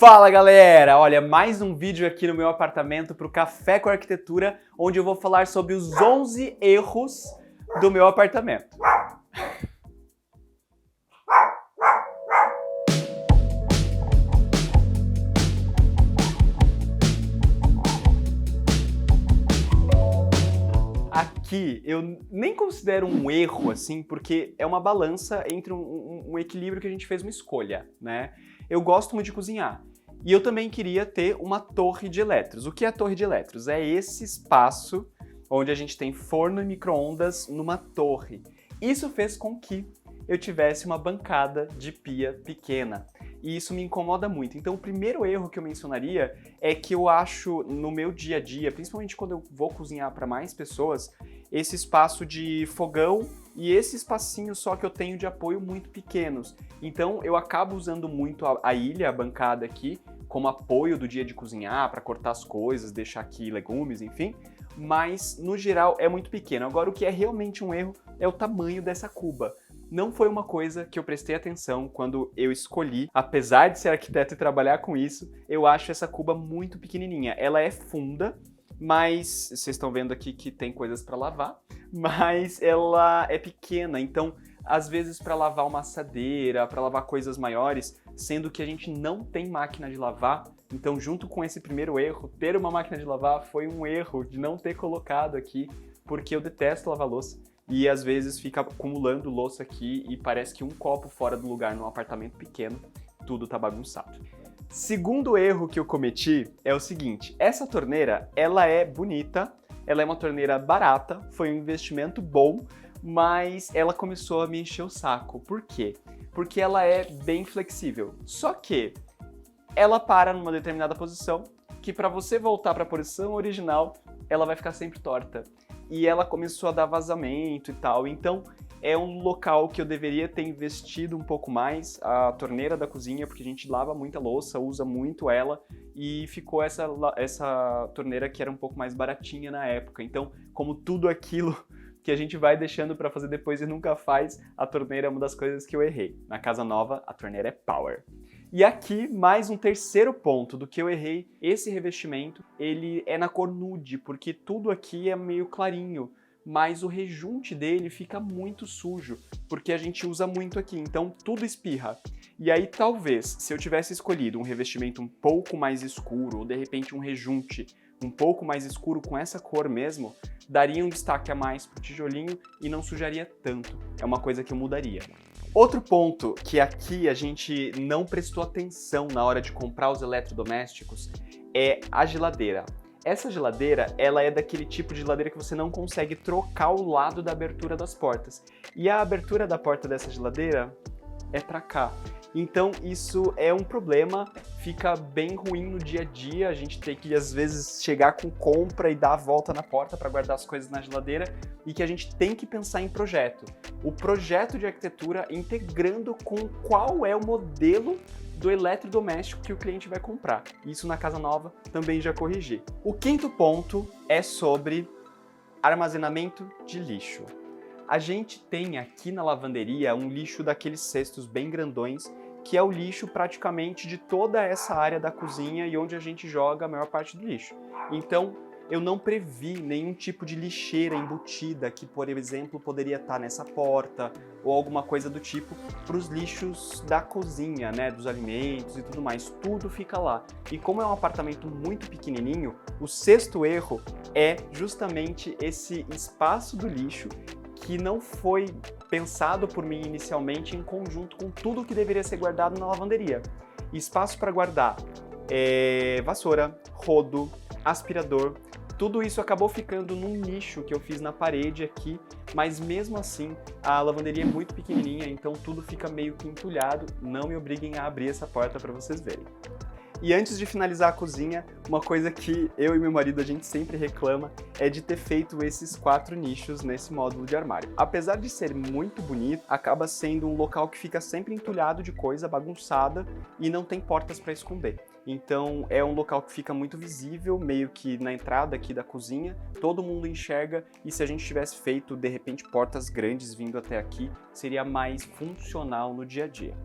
Fala galera! Olha, mais um vídeo aqui no meu apartamento para o Café com Arquitetura, onde eu vou falar sobre os 11 erros do meu apartamento. Aqui eu nem considero um erro assim, porque é uma balança entre um equilíbrio que a gente fez uma escolha, né? Eu gosto muito de cozinhar. E eu também queria ter uma torre de elétrons. O que é a torre de elétrons? É esse espaço onde a gente tem forno e micro-ondas numa torre. Isso fez com que eu tivesse uma bancada de pia pequena. E isso me incomoda muito. Então o primeiro erro que eu mencionaria é que eu acho no meu dia a dia, principalmente quando eu vou cozinhar para mais pessoas, esse espaço de fogão e esse espacinho só que eu tenho de apoio muito pequenos. Então eu acabo usando muito a ilha, a bancada aqui, como apoio do dia de cozinhar, para cortar as coisas, deixar aqui legumes, enfim. Mas no geral é muito pequeno. Agora o que é realmente um erro é o tamanho dessa cuba. Não foi uma coisa que eu prestei atenção quando eu escolhi, apesar de ser arquiteto e trabalhar com isso, eu acho essa cuba muito pequenininha. Ela é funda, mas vocês estão vendo aqui que tem coisas para lavar, mas ela é pequena, então às vezes para lavar uma assadeira, para lavar coisas maiores, sendo que a gente não tem máquina de lavar, então junto com esse primeiro erro, ter uma máquina de lavar foi um erro de não ter colocado aqui, porque eu detesto lavar louça. E às vezes fica acumulando louça aqui e parece que um copo fora do lugar num apartamento pequeno, tudo tá bagunçado. Segundo erro que eu cometi é o seguinte, essa torneira, ela é bonita, ela é uma torneira barata, foi um investimento bom, mas ela começou a me encher o saco. Por quê? Porque ela é bem flexível. Só que ela para numa determinada posição, que para você voltar para a posição original, ela vai ficar sempre torta. E ela começou a dar vazamento e tal, então é um local que eu deveria ter investido um pouco mais, a torneira da cozinha, porque a gente lava muita louça, usa muito ela, e ficou essa torneira que era um pouco mais baratinha na época. Então, como tudo aquilo que a gente vai deixando para fazer depois e nunca faz, a torneira é uma das coisas que eu errei. Na casa nova, a torneira é power. E aqui, mais um terceiro ponto do que eu errei, esse revestimento, ele é na cor nude, porque tudo aqui é meio clarinho, mas o rejunte dele fica muito sujo, porque a gente usa muito aqui, então tudo espirra. E aí talvez, se eu tivesse escolhido um revestimento um pouco mais escuro, ou de repente um rejunte um pouco mais escuro com essa cor mesmo, daria um destaque a mais pro tijolinho e não sujaria tanto. É uma coisa que eu mudaria. Outro ponto que aqui a gente não prestou atenção na hora de comprar os eletrodomésticos é a geladeira. Essa geladeira, ela é daquele tipo de geladeira que você não consegue trocar o lado da abertura das portas. E a abertura da porta dessa geladeira é pra cá. Então isso é um problema, fica bem ruim no dia a dia, a gente tem que às vezes chegar com compra e dar a volta na porta para guardar as coisas na geladeira e que a gente tem que pensar em projeto. O projeto de arquitetura integrando com qual é o modelo do eletrodoméstico que o cliente vai comprar. Isso na casa nova também já corrigi. O quinto ponto é sobre armazenamento de lixo. A gente tem aqui na lavanderia um lixo daqueles cestos bem grandões, que é o lixo praticamente de toda essa área da cozinha e onde a gente joga a maior parte do lixo. Então, eu não previ nenhum tipo de lixeira embutida que, por exemplo, poderia estar nessa porta ou alguma coisa do tipo para os lixos da cozinha, né, dos alimentos e tudo mais. Tudo fica lá. E como é um apartamento muito pequenininho, o sexto erro é justamente esse espaço do lixo que não foi pensado por mim inicialmente em conjunto com tudo que deveria ser guardado na lavanderia. Espaço para guardar vassoura, rodo, aspirador, tudo isso acabou ficando num nicho que eu fiz na parede aqui, mas mesmo assim a lavanderia é muito pequenininha, então tudo fica meio que entulhado. Não me obriguem a abrir essa porta para vocês verem. E antes de finalizar a cozinha, uma coisa que eu e meu marido a gente sempre reclama é de ter feito esses 4 nichos nesse módulo de armário. Apesar de ser muito bonito, acaba sendo um local que fica sempre entulhado de coisa, bagunçada e não tem portas para esconder. Então é um local que fica muito visível, meio que na entrada aqui da cozinha, todo mundo enxerga e se a gente tivesse feito de repente portas grandes vindo até aqui, seria mais funcional no dia a dia.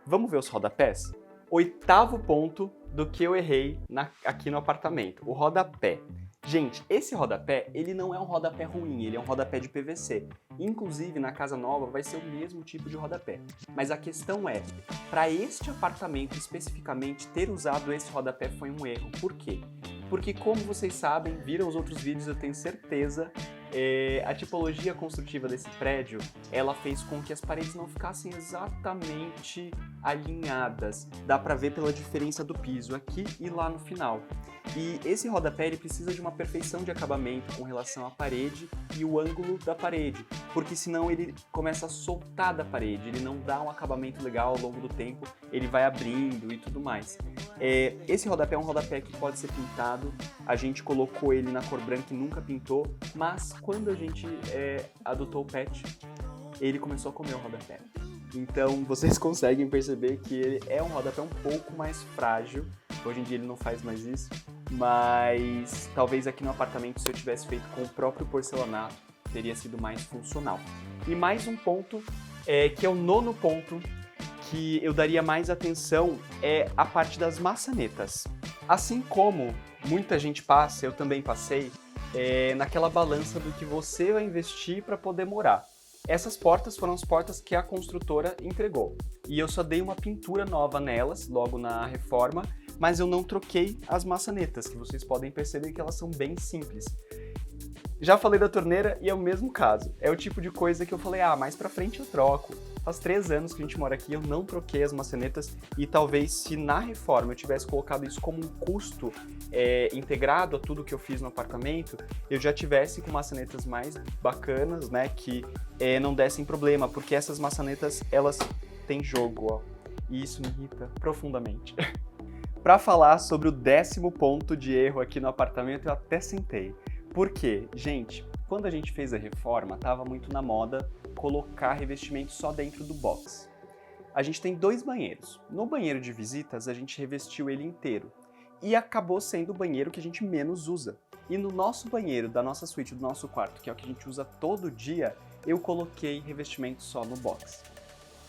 Vamos ver os rodapés? 8º ponto do que eu errei aqui no apartamento, o rodapé. Gente, esse rodapé, ele não é um rodapé ruim, ele é um rodapé de PVC. Inclusive, na casa nova vai ser o mesmo tipo de rodapé. Mas a questão é, para este apartamento especificamente, ter usado esse rodapé foi um erro. Por quê? Porque, como vocês sabem, viram os outros vídeos, eu tenho certeza, a tipologia construtiva desse prédio, ela fez com que as paredes não ficassem exatamente alinhadas. Dá pra ver pela diferença do piso aqui e lá no final. E esse rodapé ele precisa de uma perfeição de acabamento com relação à parede e o ângulo da parede, porque senão ele começa a soltar da parede, ele não dá um acabamento legal ao longo do tempo, ele vai abrindo e tudo mais. Esse rodapé é um rodapé que pode ser pintado, a gente colocou ele na cor branca e nunca pintou, mas quando a gente adotou o pet, ele começou a comer o rodapé. Então vocês conseguem perceber que ele é um rodapé um pouco mais frágil. Hoje em dia ele não faz mais isso, mas talvez aqui no apartamento, se eu tivesse feito com o próprio porcelanato, teria sido mais funcional. E mais um ponto, que é o 9º ponto, que eu daria mais atenção, é a parte das maçanetas. Assim como muita gente passa, eu também passei, naquela balança do que você vai investir para poder morar. Essas portas foram as portas que a construtora entregou. E eu só dei uma pintura nova nelas, logo na reforma, mas eu não troquei as maçanetas, que vocês podem perceber que elas são bem simples. Já falei da torneira e é o mesmo caso. É o tipo de coisa que eu falei, mais pra frente eu troco. Faz 3 anos que a gente mora aqui, eu não troquei as maçanetas e talvez se na reforma eu tivesse colocado isso como um custo integrado a tudo que eu fiz no apartamento, eu já tivesse com maçanetas mais bacanas, né, que não dessem problema, porque essas maçanetas, elas têm jogo, ó, e isso me irrita profundamente. Para falar sobre o 10º ponto de erro aqui no apartamento, eu até sentei. Por quê? Gente, quando a gente fez a reforma, tava muito na moda colocar revestimento só dentro do box. A gente tem 2 banheiros. No banheiro de visitas, a gente revestiu ele inteiro. E acabou sendo o banheiro que a gente menos usa. E no nosso banheiro, da nossa suíte, do nosso quarto, que é o que a gente usa todo dia, eu coloquei revestimento só no box.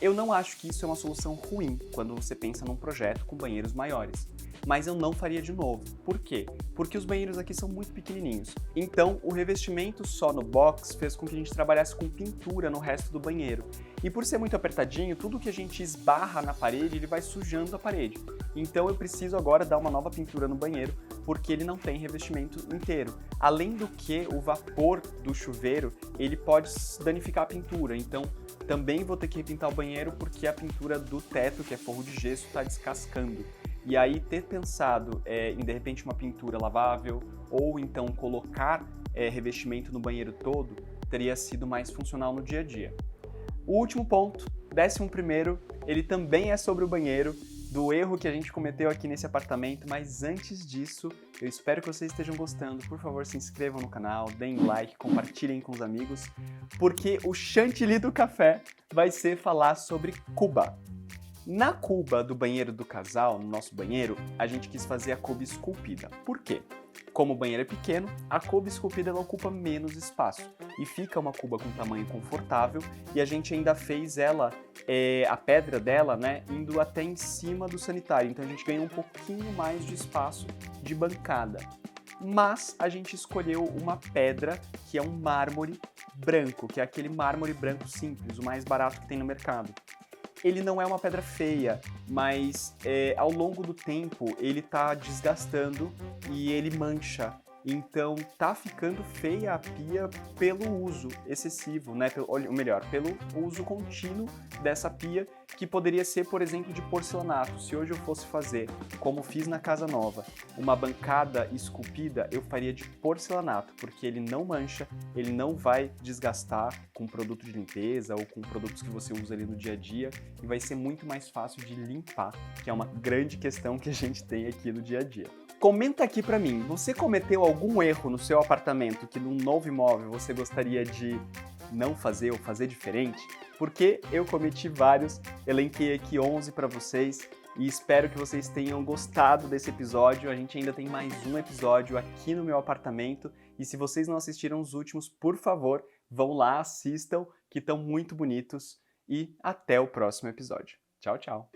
Eu não acho que isso é uma solução ruim quando você pensa num projeto com banheiros maiores, mas eu não faria de novo. Por quê? Porque os banheiros aqui são muito pequenininhos. Então, o revestimento só no box fez com que a gente trabalhasse com pintura no resto do banheiro. E por ser muito apertadinho, tudo que a gente esbarra na parede, ele vai sujando a parede. Então eu preciso agora dar uma nova pintura no banheiro, porque ele não tem revestimento inteiro. Além do que, o vapor do chuveiro, ele pode danificar a pintura. Então, também vou ter que repintar o banheiro porque a pintura do teto, que é forro de gesso, está descascando. E aí ter pensado em, de repente, uma pintura lavável ou então colocar revestimento no banheiro todo, teria sido mais funcional no dia a dia. O último ponto, 11º, ele também é sobre o banheiro, do erro que a gente cometeu aqui nesse apartamento, mas antes disso, eu espero que vocês estejam gostando. Por favor, se inscrevam no canal, deem like, compartilhem com os amigos, porque o chantilly do café vai ser falar sobre cuba. Na cuba do banheiro do casal, no nosso banheiro, a gente quis fazer a cuba esculpida. Por quê? Como o banheiro é pequeno, a cuba esculpida ela ocupa menos espaço e fica uma cuba com tamanho confortável, e a gente ainda fez ela, a pedra dela, né, indo até em cima do sanitário, então a gente ganhou um pouquinho mais de espaço de bancada. Mas a gente escolheu uma pedra que é um mármore branco, que é aquele mármore branco simples, o mais barato que tem no mercado. Ele não é uma pedra feia, mas ao longo do tempo ele tá desgastando e ele mancha. Então tá ficando feia a pia pelo uso excessivo, né? Ou melhor, pelo uso contínuo dessa pia, que poderia ser, por exemplo, de porcelanato. Se hoje eu fosse fazer, como fiz na casa nova, uma bancada esculpida, eu faria de porcelanato, porque ele não mancha, ele não vai desgastar com produto de limpeza ou com produtos que você usa ali no dia a dia, e vai ser muito mais fácil de limpar, que é uma grande questão que a gente tem aqui no dia a dia. Comenta aqui pra mim, você cometeu algum erro no seu apartamento que num novo imóvel você gostaria de não fazer ou fazer diferente? Porque eu cometi vários, elenquei aqui 11 pra vocês e espero que vocês tenham gostado desse episódio. A gente ainda tem mais um episódio aqui no meu apartamento e se vocês não assistiram os últimos, por favor, vão lá, assistam, que estão muito bonitos, e até o próximo episódio. Tchau, tchau!